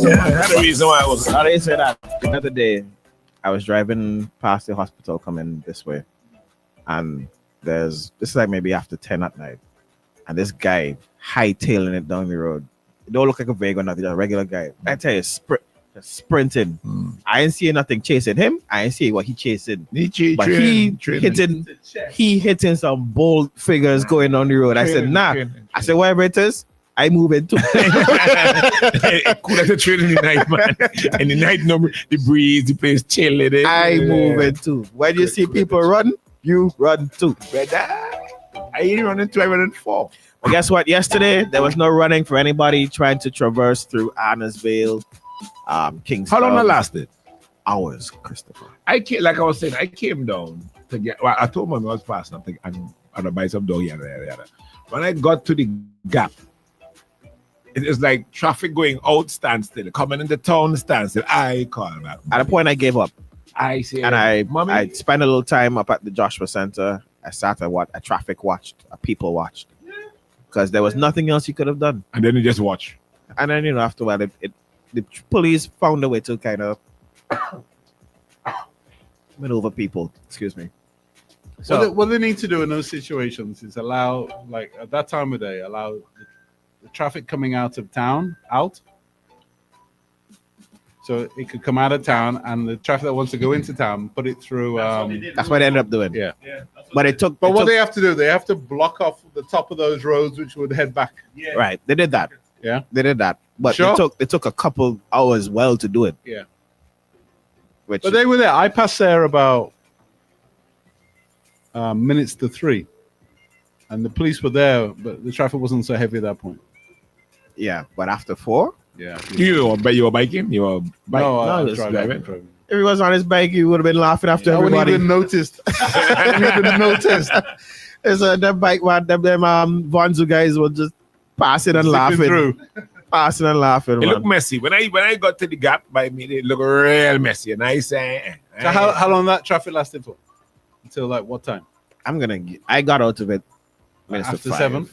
Yeah, that's the reason why I was. How do you say that? The other day, I was driving past the hospital coming this way, and this is like maybe after 10 at night, and this guy hightailing it down the road. It don't look like a Vega or nothing, just a regular guy. I tell you, sprinting. I ain't seeing nothing chasing him. I ain't seeing what he chasing. But he hitting some bold figures going down the road. I said, nah. I said, whatever it is, I move it too. Cool as a train in the night, man. And the night number, the breeze, the place chilling. I move it too. When you see people run, you run too. Brother, I ain't running 2, I running 4. But guess what? Yesterday, there was no running for anybody trying to traverse through Annesville, Kingston. How long that lasted? Hours, Christopher. I came, like I was saying, I came down to get. Well, I told Mom I was passing up and buy some dog. Yada. When I got to the gap, it is like traffic going out standstill, coming into town standstill. I call back. At a point, I gave up. I say, and I Mommy, spent a little time up at the Joshua Center. I sat and a traffic watched, a people watched, because there was nothing else you could have done. And then you just watch. And then after a while, the police found a way to kind of maneuver people. Excuse me. So what they need to do in those situations is allow, like at that time of day, allow the traffic coming out of town out. So it could come out of town, and the traffic that wants to go into town, put it through. That's what they ended up doing. Yeah. But it took. But what they have to do, they have to block off the top of those roads, which would head back. Yeah. Right. They did that. Yeah. They did that. But Sure. it took a couple hours to do it. Yeah. But they were there. I passed there about minutes to 3, and the police were there, but the traffic wasn't so heavy at that point. Yeah, but after 4. Yeah. You were biking? You were biking? No, No, driving. If he was on his bike, he would have been laughing after I wouldn't everybody. even noticed. I wouldn't even noticed. It's them bike man, them Vonzu guys were just passing and Zipping laughing. through. Passing and laughing. It man. looked messy. When I got to the gap by me, it looked real messy. And I say, So how long that traffic lasted for? Until like what time? I got out of it minutes After to 5. 7?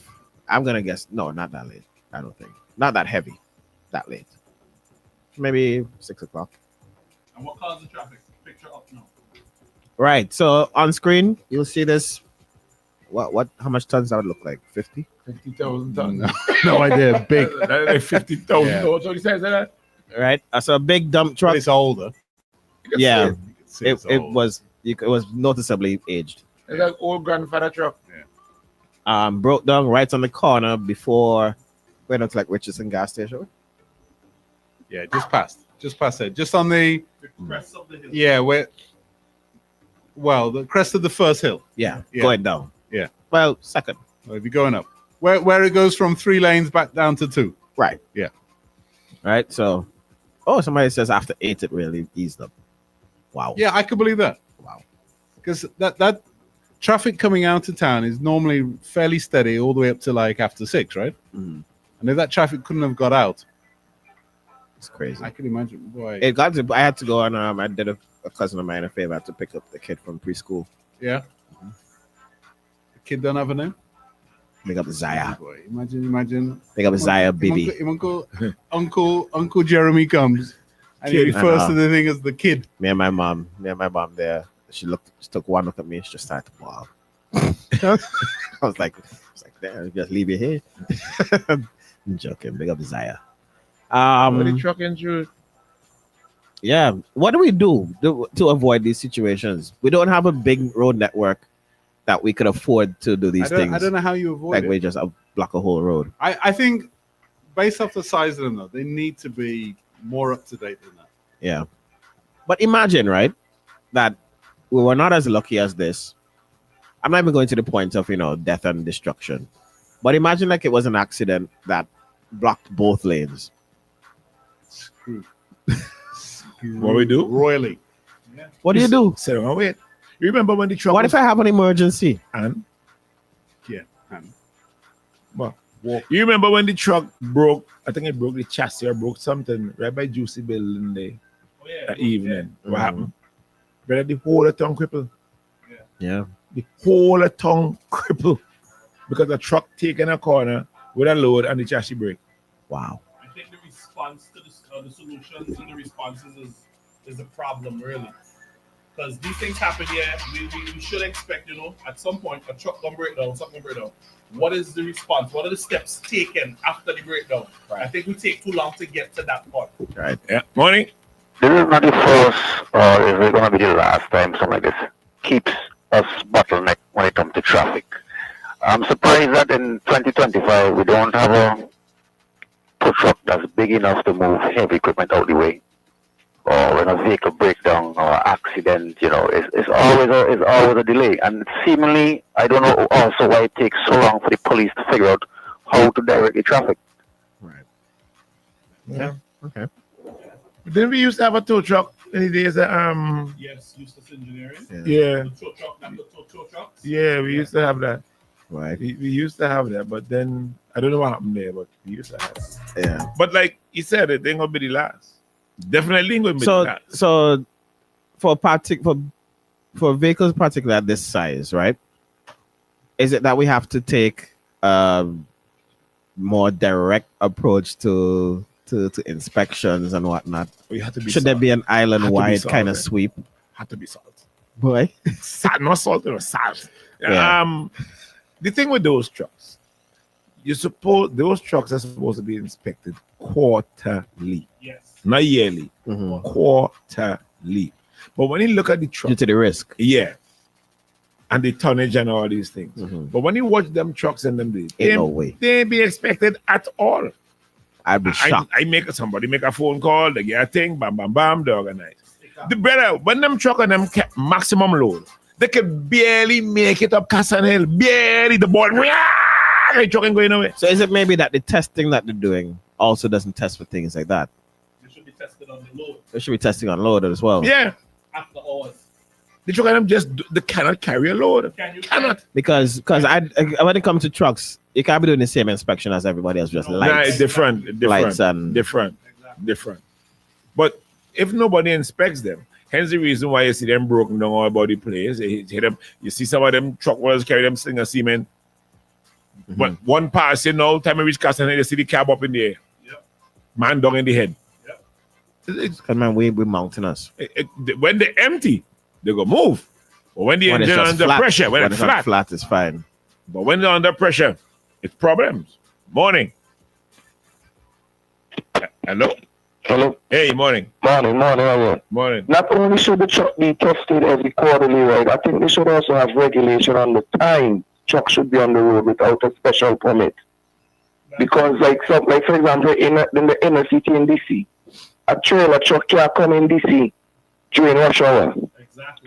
I'm gonna guess no, not that late. I don't think. Not that heavy. That late. Maybe 6 o'clock. And what caused the traffic? Picture up now. Right. So on screen, you'll see this. What? How much tons that would look like? 50? 50,000 tons. No idea. Big. That's like 50,000 Yeah. tons. So he says that. Right. So a big dump truck. It's older. Yeah. It It was noticeably aged. It's like old grandfather truck. Broke down right on the corner before went up to like Richardson gas station. Yeah, just past it. Just on the Crest of the hill. the crest of the first hill. Yeah, Yeah. going down. Yeah. Well, second. Well, if you're going up. Where it goes from 3 lanes back down to 2. Right. Yeah. Right. So, somebody says after 8 it really eased up. Wow. Yeah, I could believe that. Wow. Because that traffic coming out of town is normally fairly steady all the way up to like after 6, right? Mhm. And if that traffic couldn't have got out, It's crazy. I can imagine. Boy. It got to. I had to go on. I did a cousin of mine a favor. I had to pick up the kid from preschool. Yeah. The kid don't have a name? Pick up Zaya. Boy, imagine. Pick up Zaya, baby. Uncle Jeremy comes and he Kid. refers I to know. the thing as the kid. Me and my mom there. She took one look at me. She just started to bawl. I was like, damn, just leave it here. I'm joking. Big up Zaya. What the truck injured? Yeah. What do we do to avoid these situations? We don't have a big road network that we could afford to do these things. I don't know how you avoid Like it. we just block a whole road. I think based off the size of them, though, they need to be more up to date than that. Yeah. But imagine, right, that we were not as lucky as this. I'm not even going to the point of, death and destruction. But imagine like it was an accident that blocked both lanes. Screw. What we do? Royally. What do you do? Sit down and wait. You remember when the truck What if I have an emergency? and Yeah. And you remember when the truck broke? I think it broke the chassis or broke something right by Juicy Building Day Oh, yeah. that evening. Yeah. What happened? Brother, the whole of tongue crippled. Yeah. The whole of tongue crippled because the truck taking a corner with a load and the chassis break. Wow. I think response to the solutions and the responses is the problem, really. Because these things happen here. We should expect, at some point a truck gonna break down, something break down. What is the response? What are the steps taken after the breakdown? Right. I think we take too long to get to that point. Right. Yeah. Morning. This is not the first, or is it going to be the last time something like this keeps us bottleneck when it comes to traffic? I'm surprised that in 2025 we don't have a tow truck that's big enough to move heavy equipment out the way. Or when a vehicle breakdown or accident, it's always a delay. And seemingly, I don't know also why it takes so long for the police to figure out how to direct the traffic. Right. Yeah. Okay. Then we used to have a tow truck in the days. Yes, Eustace Engineering. Yeah. The tow truck, not the tow trucks. Yeah, we used to have that. Right. We used to have that, but then I don't know what happened there, but we used to have it. Yeah. But like you said, it ain't gonna be the last. Definitely ain't gonna be the last. So for vehicles particularly at this size, right? Is it that we have to take a more direct approach to inspections and whatnot? We have to be Should there be an island-wide kind of solid. sweep? Had to be salt. Boy. Salt, not salt, salt. Yeah. The thing with those trucks, those trucks are supposed to be inspected quarterly, Yes. not yearly, Mhm. quarterly. But when you look at the truck, Due to the risk. yeah, and the tonnage and all these things. Mhm. But when you watch them trucks and them days, Ain't no way. they ain't be expected at all. I'd be shocked. Somebody make a phone call, they get a thing, bam, bam, bam, they organize. The brother, when them truck and them maximum load, they can barely make it up CASSAN Hill, barely the ball, the truck ain't going away. So is it maybe that the testing that they're doing also doesn't test for things like that? They should be tested on the load They should be testing on load as well. Yeah, after hours. the truck and them they cannot carry a load. Cannot. Because when it comes to trucks, you can't be doing the same inspection as everybody else, just Nah, lights. it's different. Lights and different. But if nobody inspects them, hence the reason why you see them broken down all about the place. You see some of them truck owners carry them sling of cement. But one passing now, time I reach CASSAN, you see the cab up in the air. Yep. Man down in the head. Yep. Because man, we mounting us. When they're empty, they go move. But when the engine it's under flat, pressure, when it's flat. flat, it's fine. But when they're under pressure, it's problems. Morning. Hello. Hello. Hey, morning. Morning, how are you? Morning. Not only should the truck be tested every quarterly, right? I think they should also have regulation on the time truck should be on the road without a special permit. Because, like for example, in the inner city in DC, a trailer truck can't come in DC during rush hour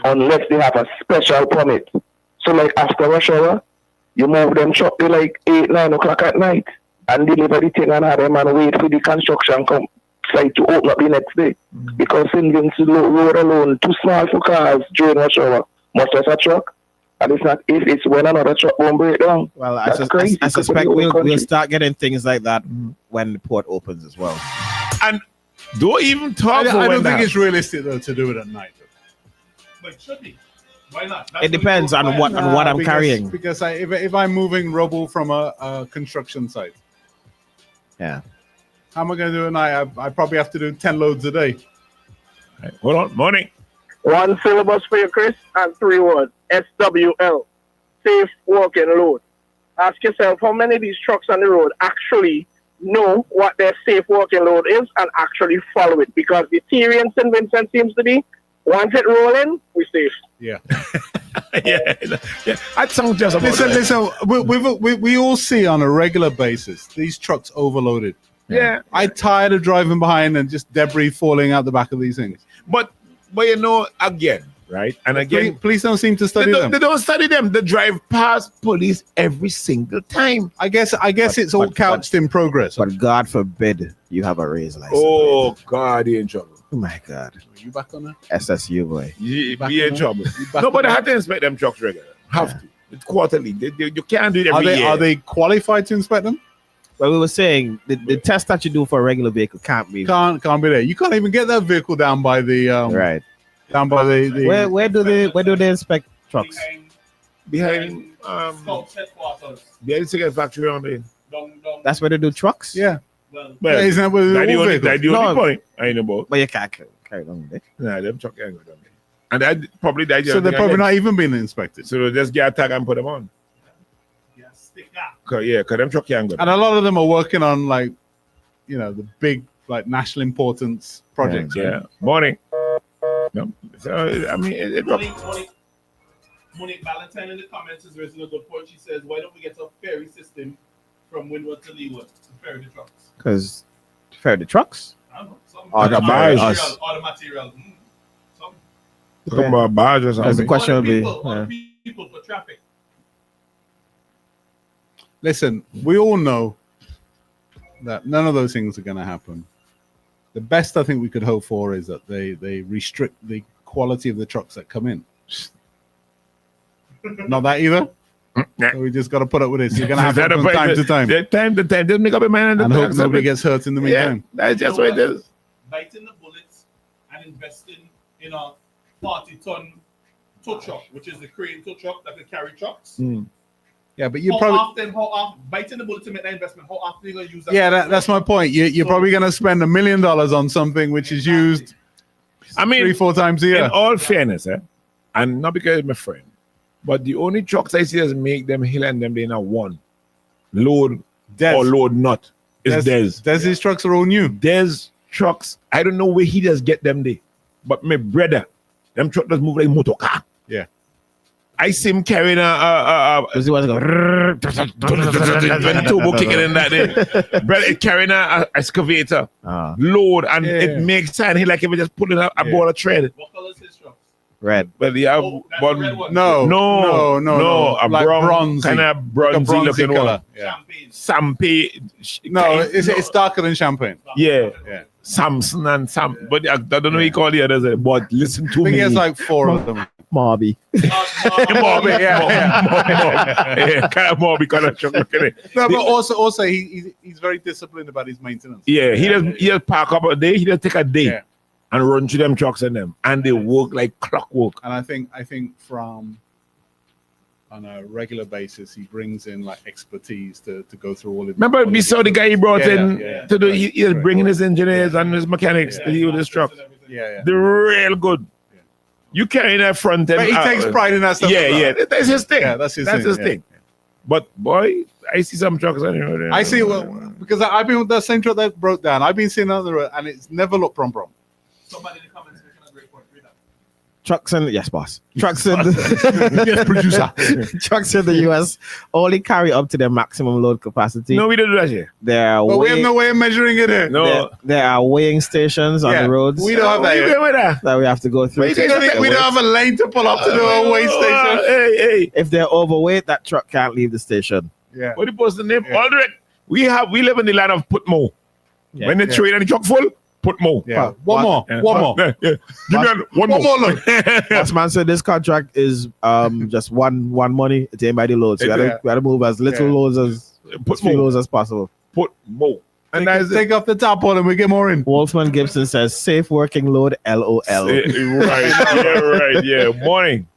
unless they have a special permit. So, like after rush hour, you move them truck to like 8, 9 o'clock at night and deliver the thing and have them and wait for the construction site to open up the next day. Because St. Vincent Road alone, too small for cars during rush hour. Must have a truck. And it's not if it's when another truck won't break down. Well, I suspect we'll start getting things like that when the port opens as well. And don't even talk. I don't think it's realistic though to do it at night. But it should be. Why not? It depends on what I'm carrying. Because if I'm moving rubble from a construction site, yeah, how am I going to do it at night? I probably have to do 10 loads a day. Right, hold on, morning. One syllabus for you, Chris, and 3 words. SWL. Safe working load. Ask yourself how many of these trucks on the road actually know what their safe working load is and actually follow it. Because the theory in St. Vincent seems to be, once it rolling, we safe. Yeah. yeah. That sounds just about Listen, we all see on a regular basis these trucks overloaded. Yeah. I'm tired of driving behind and just debris falling out the back of these things. But again, right? And again, police don't seem to study them. They don't study them. They drive past police every single time. I guess it's all couched in progress. But God forbid you have a raise license. Oh God, you're in trouble. Oh my God. Are you back on that? SSU boy. You're in trouble. Nobody had to inspect them trucks regularly. Have to. It's quarterly. You can't do it every year. Are they qualified to inspect them? Well, we were saying the test that you do for a regular vehicle can't be there. You can't even get that vehicle down by the right. Down by the where do they inspect trucks? Behind the cigarette factory on the. That's where they do trucks? Yeah. Well, Well, isn't that what that's the all only, vehicles? that's the only point I know about. But you can't carry it on there. Nah, them truck ain't good on me. And that probably that. So they're probably not even being inspected. So they'll just get a tag and put them on. yeah, stick that. Cause them truck ain't good. And a lot of them are working on like, the big like national importance projects. Yeah. right? Morning. No. So I mean, Monique Valentine in the comments is raising a good point. She says, "Why don't we get a ferry system from Windward to Leeward to ferry the trucks?" Because ferry the trucks. I don't know. Some Or the barge. or the material. Some. talking about barges or That's the something. question would be. Or the people for traffic. Listen, we all know that none of those things are going to happen. The best I think we could hope for is that they restrict the quality of the trucks that come in. Not that either. Nah. So we just got to put up with this. You're going to have to from time to time. Time to time. Just make up your mind And hope nobody gets. gets hurt in the Yeah, meantime. that's just what it is. Biting the bullets and investing in a 40-ton tow truck, which is the crane tow truck that can carry trucks. Yeah, but you How probably... often biting the bullet to make that investment? How often are you going to use that? Yeah, that's my point. You're probably going to spend $1 million on something which is used I mean, 3-4 times a in year. all fairness, and not because he's my friend, but the only trucks I see as make them hill and them they not one load or load not is Des. Des' trucks are all new. Des trucks. I don't know where he does get them there, but my brother, them truck does move like motor car. Yeah. I see him carrying a Because he was going. when turbo kicking in that day. Brother carrying a excavator load and it makes sense. He like if we just put it up aboard a tread. What color is his truck? Red. But the have That's the red one. No, a like bronze bronzy. kind of bronzy bronzy looking color. one. Yeah. Champagne. Sampy. No, it's darker than champagne. Yeah. Yeah. Samson and Sam, but I don't know what you call the others. But listen to I think me. he has like 4 of them. Marby. Moby, yeah, kind of Moby kind of truck looking at. No, but also he's very disciplined about his maintenance. Yeah, he just park up a day. He just take a day Yeah. and run through them trucks and them, and they work like clockwork. And I think from on a regular basis he brings in like expertise to go through all of. Remember, we saw the guy he brought in yeah. to do. He is bringing his engineers and his mechanics to deal with his truck. Yeah. They're real good. You carry that front end. But he takes pride in that stuff. Yeah. That's his thing. Yeah, that's his thing. But boy, I see some trucks on here. I see. Well, because I've been with that same truck that broke down. I've been seeing on the road, and it's never looked prom. Somebody in the comments making a great point. Read that. Trucks in yes, boss. Trucks in Yes, producer. trucks in the US only carry up to their maximum load capacity. No, we don't do that here. There are But we have no way of measuring it here. No. there are weighing stations on the roads We don't have that. We Here. go with that. that we have to go through. Wait, We don't have a lane to pull up to do a weigh station. Hey. If they're overweight, that truck can't leave the station. Yeah. What do you post the name? Yeah. Aldrich. We live in the land of put more. Yeah. When the train and the truck full, put more. Yeah. One more. Yeah. One more. Yeah. Give me one more. look. Boss man said this contract is just one money. It's ain't by the load. So we gotta move as little loads as Put few more. loads as possible. Put more. And that's Take off the top on and we get more in. Wolfman Gibson says safe working load LOL. right. Yeah. Morning.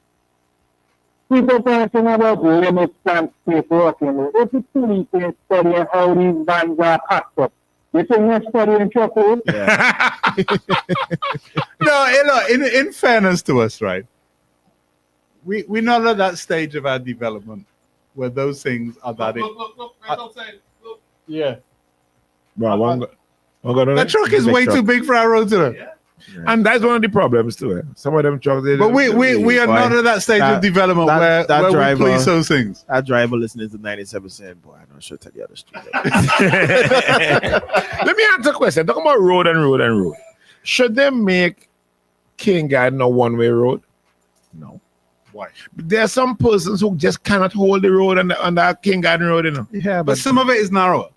People talking about limits and safe working. If you truly can study how these vans are packed up, you think you're studying truck road? No, in fairness to us, right? We're not at that stage of our development where those things are that. Look. Right outside. Look. Yeah. Well, That truck is way too big for our road today. Yeah. And that's one of the problems too. Some of them trucks. But we are not at that stage of development where we police those things. That driver listening to 97%, boy, I'm not sure tell the other story. Let me answer a question. Talking about road and road. Should they make King Garden a one-way road? No. Why? There are some persons who just cannot hold the road on that King Garden Road, you know. Yeah, But some of it is narrower.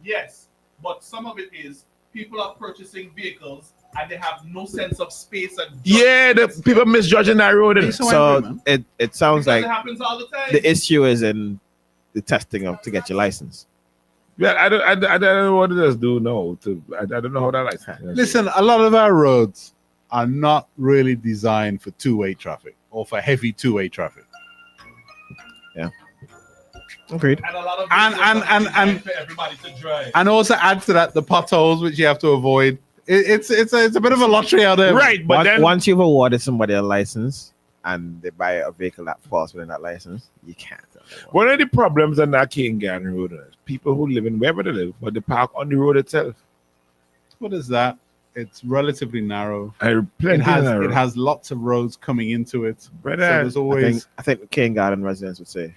Yes, but some of it is people are purchasing vehicles and they have no sense of space and Yeah, the people misjudging that road. You know. so it sounds because like it happens all the time. the issue is in the testing of to get your license. Yeah, I don't know what it does do now. I don't know how that license. Listen, a lot of our roads are not really designed for two-way traffic or for heavy two-way traffic. Yeah. Agreed. And a lot of And for everybody to drive. and also add to that the potholes which you have to avoid. It's a bit of a lottery out there. Right, but then Once you've awarded somebody a license and they buy a vehicle that falls within that license, you can't. one of the problems on that King Garden Road is people who live in wherever they live, but they park on the road itself. What is that? It's relatively narrow. Plenty narrow. It has lots of roads coming into it. So Brother, there's always I think King Garden residents would say,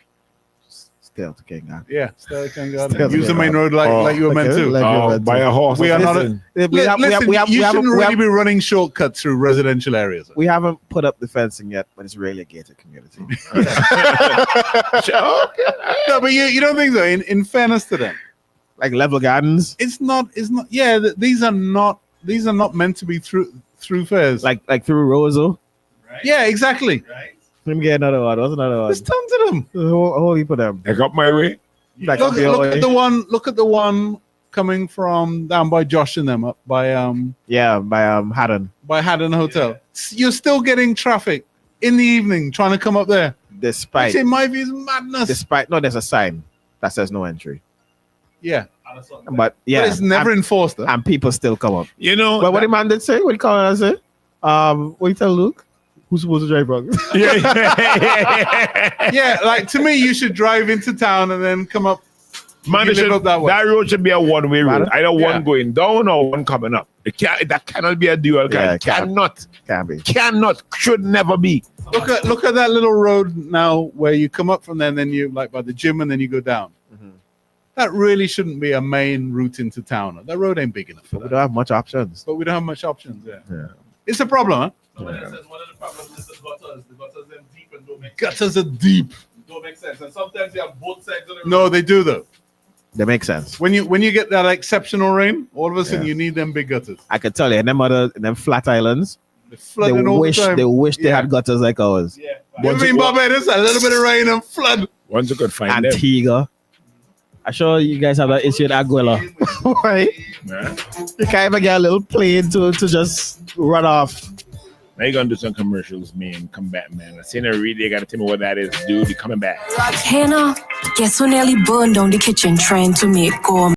stay out to King Garden. yeah. Stay Still use the there. main road like you were meant to. buy a horse. We are not. Listen, You shouldn't really be running shortcuts through residential areas. We haven't put up the fencing yet, but it's really a gated community. No, but you don't think so. In fairness to them, Like level gardens, it's not. Yeah, these are not meant to be through fairs. like through Roseau. Right? yeah, exactly. Right? Let me get another one. What's another one? There's tons of them. Whole heap of them. I got my way. Like Look up the at the one. Look at the one coming from down by Josh and them up by Haddon. Haddon Hotel. You're still getting traffic in the evening trying to come up there. Despite Which in my view is madness. there's a sign that says no entry. Yeah, But yeah, but it's never and, enforced. Huh? and people still come up. You know, But what the man did say? What the comment say? What you tell Luke? Who's supposed to drive wrong? Yeah, like to me, you should drive into town and then come up. man, You it should, live up that that way. road should be a one-way road. Right. Either Yeah. one going down or one coming up. That cannot be a dual. Yeah, it can't. Cannot, Can't be. should never be. Look at that little road now where you come up from there and then you like by the gym and then you go down. Mhm. That really shouldn't be a main route into town. That road ain't big enough for We that. don't have much options. But we don't have much options. Yeah, Yeah. it's a problem. Huh? Somebody says one of the problems is the gutters. The gutters are deep and don't make Gutters are deep. don't make sense. And sometimes you have both sides of the road. No, they do though. That makes sense. When you get that exceptional rain, all of a sudden Yeah. you need them big gutters. I can tell you, in them flat islands, They're flooding all the time. they wish they Yeah. had gutters like ours. Yeah. You Once mean it- Barbados? A little bit of rain and flood. Once you could find them. Antigua. I'm sure you guys have that issue in Aguila. Right? Yeah. You can't even get a little plane to just run off. Now you're gonna do some commercials, man. Come back, man. I seen a read. They gotta tell me what that is, dude. You coming back? Hey now, guess who nearly burned down the kitchen trying to make gourmet